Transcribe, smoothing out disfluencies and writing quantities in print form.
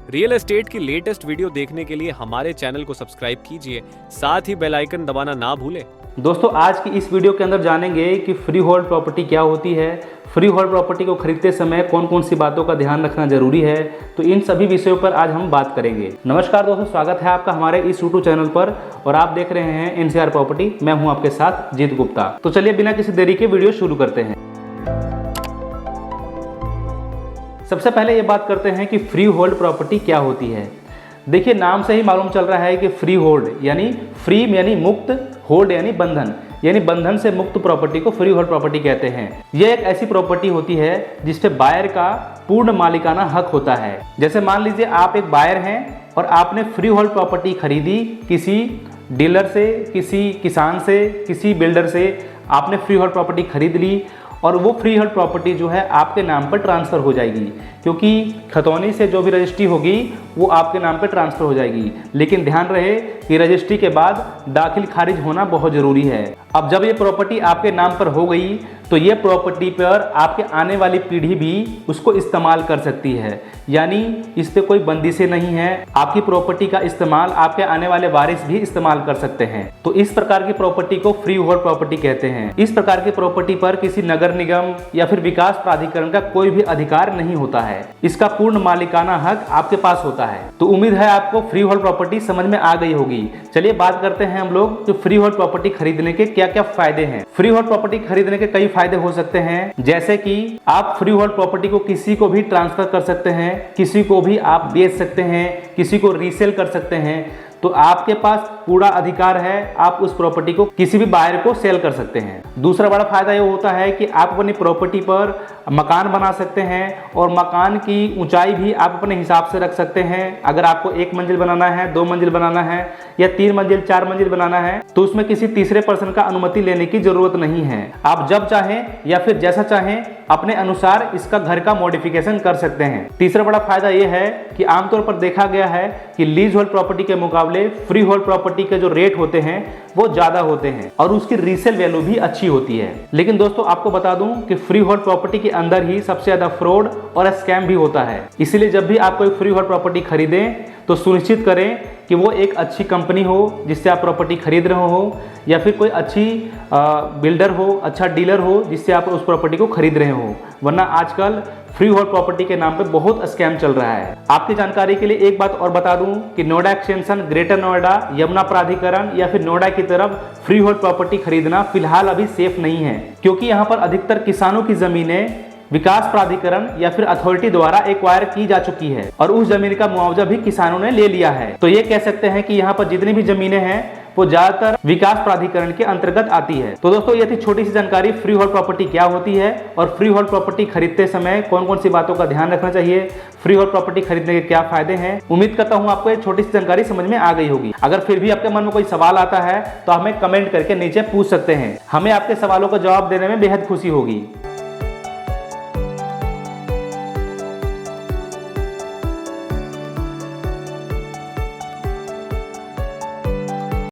Real estate की latest video देखने के लिए हमारे चैनल को सब्सक्राइब कीजिए, साथ ही बेल आइकन दबाना ना भूलें। दोस्तों आज की इस वीडियो के अंदर जानेंगे कि फ्री होल्ड प्रॉपर्टी क्या होती है, फ्री होल्ड प्रॉपर्टी को खरीदते समय कौन कौन सी बातों का ध्यान रखना जरूरी है। तो इन सभी विषयों पर आज हम बात करेंगे। नमस्कार दोस्तों, स्वागत है आपका हमारे इस यूट्यूब चैनल पर और आप देख रहे हैं एनसीआर प्रॉपर्टी। मैं हूं आपके साथ जीत गुप्ता। तो चलिए बिना किसी देरी के वीडियो शुरू करते हैं। सबसे पहले ये बात करते हैं कि फ्री होल्ड प्रॉपर्टी क्या होती है। देखिए नाम से ही मालूम चल रहा है कि फ्री होल्ड यानी फ्री यानी मुक्त, होल्ड यानी बंधन, यानी बंधन से मुक्त प्रॉपर्टी को फ्री होल्ड प्रॉपर्टी कहते हैं। यह एक ऐसी प्रॉपर्टी होती है जिसपे बायर का पूर्ण मालिकाना हक होता है। जैसे मान लीजिए आप एक बायर हैं और आपने फ्री होल्ड प्रॉपर्टी खरीदी किसी डीलर से, किसी किसान से, किसी बिल्डर से आपने फ्री होल्ड प्रॉपर्टी खरीद ली और वो फ्री होल्ड प्रॉपर्टी जो है आपके नाम पर ट्रांसफ़र हो जाएगी, क्योंकि खतौनी से जो भी रजिस्ट्री होगी वो आपके नाम पर ट्रांसफ़र हो जाएगी। लेकिन ध्यान रहे कि रजिस्ट्री के बाद दाखिल खारिज होना बहुत ज़रूरी है। अब जब ये प्रॉपर्टी आपके नाम पर हो गई तो ये प्रॉपर्टी पर आपके आने वाली पीढ़ी भी उसको इस्तेमाल कर सकती है, यानी इस पर कोई बंदिशें नहीं है। आपकी प्रॉपर्टी का इस्तेमाल आपके आने वाले वारिस भी इस्तेमाल कर सकते हैं। तो इस प्रकार की प्रॉपर्टी को फ्री होल्ड प्रॉपर्टी कहते हैं। इस प्रकार की प्रॉपर्टी पर किसी नगर निगम या फिर विकास प्राधिकरण का कोई भी अधिकार नहीं होता है। इसका पूर्ण मालिकाना हक आपके पास होता है। तो उम्मीद है आपको फ्री होल्ड प्रॉपर्टी समझ में आ गई होगी। चलिए बात करते हैं हम लोग कि फ्री होल्ड प्रॉपर्टी खरीदने के क्या क्या फायदे हैं। फ्री होल्ड प्रॉपर्टी खरीदने के कई फायदे हो सकते हैं, जैसे कि आप फ्री होल्ड प्रॉपर्टी को किसी को भी ट्रांसफर कर सकते हैं, किसी को भी आप बेच सकते हैं, किसी को रीसेल कर सकते हैं। तो आपके पास पूरा अधिकार है, आप उस प्रॉपर्टी को किसी भी बायर को सेल कर सकते हैं। दूसरा बड़ा फायदा ये होता है कि आप अपनी प्रॉपर्टी पर मकान बना सकते हैं और मकान की ऊंचाई भी आप अपने हिसाब से रख सकते हैं। अगर आपको 1 मंजिल बनाना है, 2 मंजिल बनाना है या 3 मंजिल 4 मंजिल बनाना है तो उसमें किसी तीसरे पर्सन का अनुमति लेने की जरूरत नहीं है। आप जब चाहें या फिर जैसा चाहें अपने अनुसार इसका घर का मॉडिफिकेशन कर सकते हैं। तीसरा बड़ा फायदा यह है कि आमतौर पर देखा गया है कि लीज होल्ड प्रॉपर्टी के मुकाबले फ्री होल्ड प्रॉपर्टी के जो रेट होते हैं वो ज्यादा होते हैं और उसकी रीसेल वैल्यू भी अच्छी होती है। लेकिन दोस्तों आपको बता दूं कि फ्री होल्ड प्रॉपर्टी के अंदर ही सबसे ज्यादा फ्रॉड और स्कैम भी होता है। इसलिए जब भी आप कोई फ्री होल्ड प्रॉपर्टी खरीदें तो सुनिश्चित करें कि वो एक अच्छी कंपनी हो जिससे आप प्रॉपर्टी खरीद रहे हो, या फिर कोई अच्छी बिल्डर हो, अच्छा डीलर हो जिससे आप उस प्रॉपर्टी को खरीद रहे हो। वरना आजकल फ्री होल्ड प्रॉपर्टी के नाम पे बहुत स्कैम चल रहा है। आपकी जानकारी के लिए एक बात और बता दूं कि नोएडा एक्सटेंशन, ग्रेटर नोएडा, यमुना प्राधिकरण या फिर नोएडा की तरफ फ्री होल्ड प्रॉपर्टी खरीदना फिलहाल अभी सेफ नहीं है, क्योंकि यहाँ पर अधिकतर किसानों की जमीनें विकास प्राधिकरण या फिर अथॉरिटी द्वारा एक्वायर की जा चुकी है और उस जमीन का मुआवजा भी किसानों ने ले लिया है। तो ये कह सकते हैं कि यहाँ पर जितनी भी जमीनें हैं वो ज्यादातर विकास प्राधिकरण के अंतर्गत आती है। तो दोस्तों ये थी छोटी सी जानकारी फ्री होल्ड प्रॉपर्टी क्या होती है और फ्री होल्ड प्रॉपर्टी खरीदते समय कौन कौन सी बातों का ध्यान रखना चाहिए, फ्री होल्ड प्रॉपर्टी खरीदने के क्या फायदे हैं। उम्मीद करता हूँ आपको ये छोटी सी जानकारी समझ में आ गई होगी। अगर फिर भी आपके मन में कोई सवाल आता है तो हमें कमेंट करके नीचे पूछ सकते हैं। हमें आपके सवालों का जवाब देने में बेहद खुशी होगी।